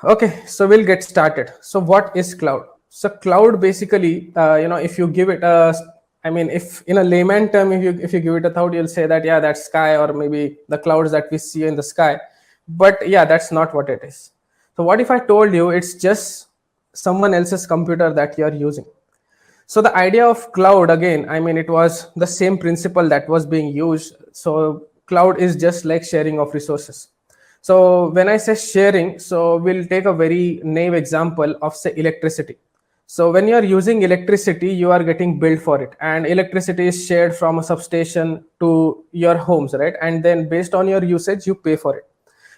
Okay, so we'll get started. So what is cloud? So cloud basically, if you give it a, I mean, if in a layman term, if you give it a thought, you'll say that yeah, that's sky, or maybe the clouds that we see in the sky. But yeah, that's not what it is. So what if I told you it's just someone else's computer that you're using? So the idea of cloud, again, I mean, it was the same principle that was being used. So cloud is just like sharing of resources. So when I say sharing, so we'll take a very naive example of say electricity. So when you are using electricity, you are getting billed for it, and electricity is shared from a substation to your homes, right? And then based on your usage, you pay for it.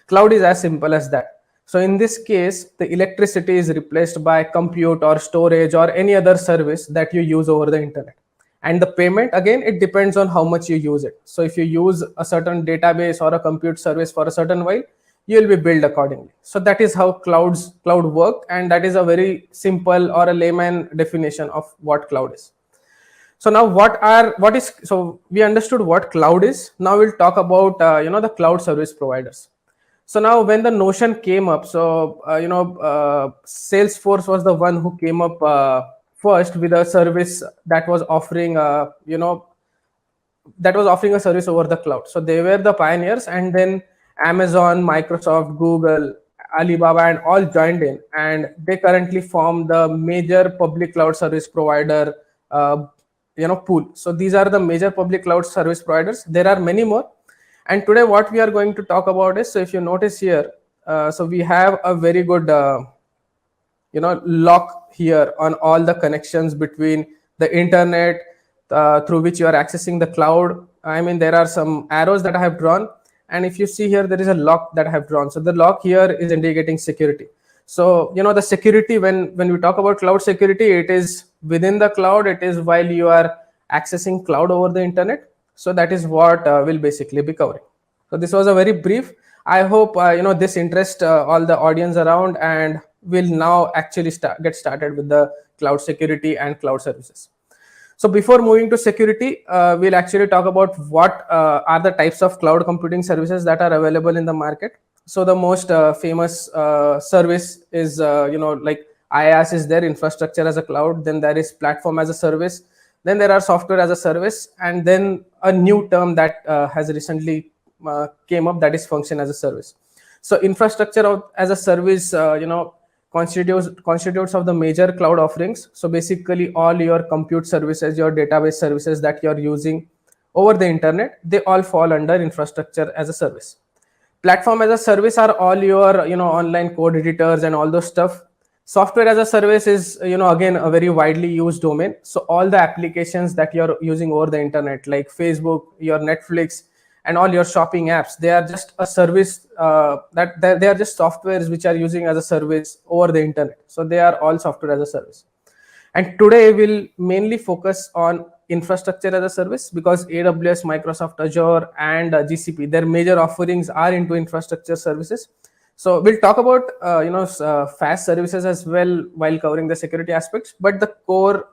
Cloud is as simple as that. So in this case, the electricity is replaced by compute or storage or any other service that you use over the internet. And the payment, again, it depends on how much you use it. So if you use a certain database or a compute service for a certain while, you will be billed accordingly. So that is how cloud work, and that is a very simple or a layman definition of what cloud is. So now so we understood what cloud is. Now we'll talk about the cloud service providers. So now when the notion came up, so Salesforce was the one who came up first with a service that was offering a service over the cloud. So they were the pioneers, and then Amazon, Microsoft, Google, Alibaba, and all joined in, and they currently form the major public cloud service provider pool. So these are the major public cloud service providers. There are many more, and today what we are going to talk about is, so if you notice here, so we have a very good lock here on all the connections between the internet through which you are accessing the cloud. I mean, there are some arrows that I have drawn, and if you see here, there is a lock that I have drawn. So the lock here is indicating security. So the security, when we talk about cloud security, it is within the cloud, it is while you are accessing cloud over the internet. So that is what we'll basically be covering. So this was a very brief. I hope this interests all the audience around, and we'll now actually get started with the cloud security and cloud services. So before moving to security, we'll actually talk about what are the types of cloud computing services that are available in the market. So the most famous service is like IaaS is there, infrastructure as a cloud. Then there is platform as a service. Then there are software as a service, and then a new term that has recently came up, that is function as a service. So infrastructure as a service, constitutes of the major cloud offerings. So basically all your compute services, your database services that you're using over the internet, they all fall under infrastructure as a service. Platform as a service are all your online code editors and all those stuff. Software as a service is again a very widely used domain. So all the applications that you're using over the internet, like Facebook, your Netflix, and all your shopping apps, they are just a service that they are just softwares which are using as a service over the internet. So they are all software as a service. And today we'll mainly focus on infrastructure as a service, because AWS, Microsoft Azure, and GCP, their major offerings are into infrastructure services. So we'll talk about fast services as well while covering the security aspects, but the core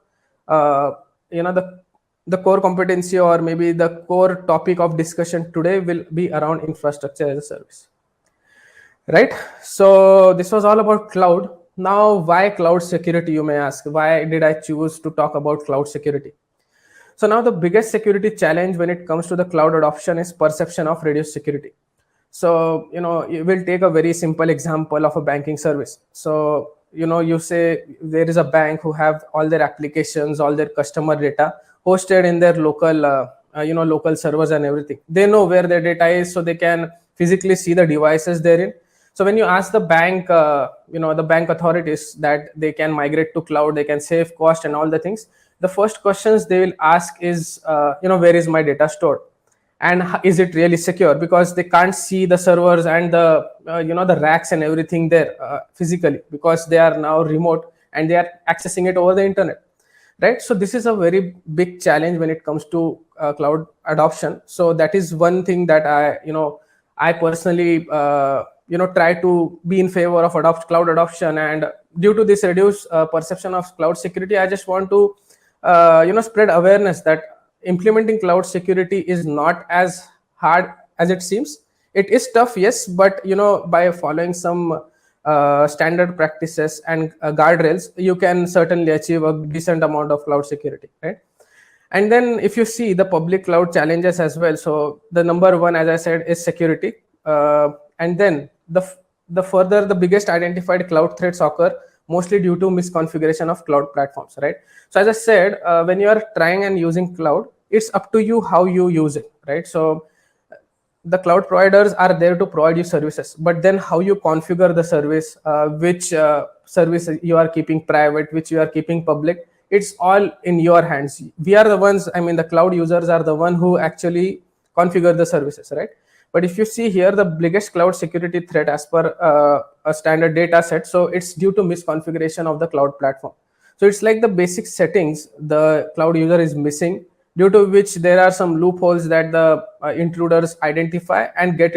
the core competency, or maybe the core topic of discussion today, will be around infrastructure as a service, right? So this was all about cloud. Now, why cloud security, you may ask? Why did I choose to talk about cloud security? So now the biggest security challenge when it comes to the cloud adoption is perception of reduced security. So we'll take a very simple example of a banking service. So you say there is a bank who have all their applications, all their customer data hosted in their local local servers and everything. They know where their data is, so they can physically see the devices therein. So when you ask the bank the bank authorities that they can migrate to cloud, they can save cost and all the things, the first questions they will ask is where is my data stored, and is it really secure, because they can't see the servers and the the racks and everything there physically, because they are now remote and they are accessing it over the internet, right? So this is a very big challenge when it comes to cloud adoption. So that is one thing that I personally try to be in favor of cloud adoption. And due to this reduced perception of cloud security, I just want to spread awareness that implementing cloud security is not as hard as it seems. It is tough, yes, but by following some standard practices and guardrails, you can certainly achieve a decent amount of cloud security, right? And then if you see the public cloud challenges as well, so the number one, as I said, is security. And then the biggest identified cloud threats occur mostly due to misconfiguration of cloud platforms, right? So as I said, when you are trying and using cloud, it's up to you how you use it, right? So the cloud providers are there to provide you services, but then how you configure the service, which service you are keeping private, which you are keeping public, it's all in your hands. We are the ones, I mean, the cloud users are the one who actually configure the services, right? But if you see here, the biggest cloud security threat as per a standard data set, so it's due to misconfiguration of the cloud platform. So it's like the basic settings the cloud user is missing, due to which there are some loopholes that the intruders identify and get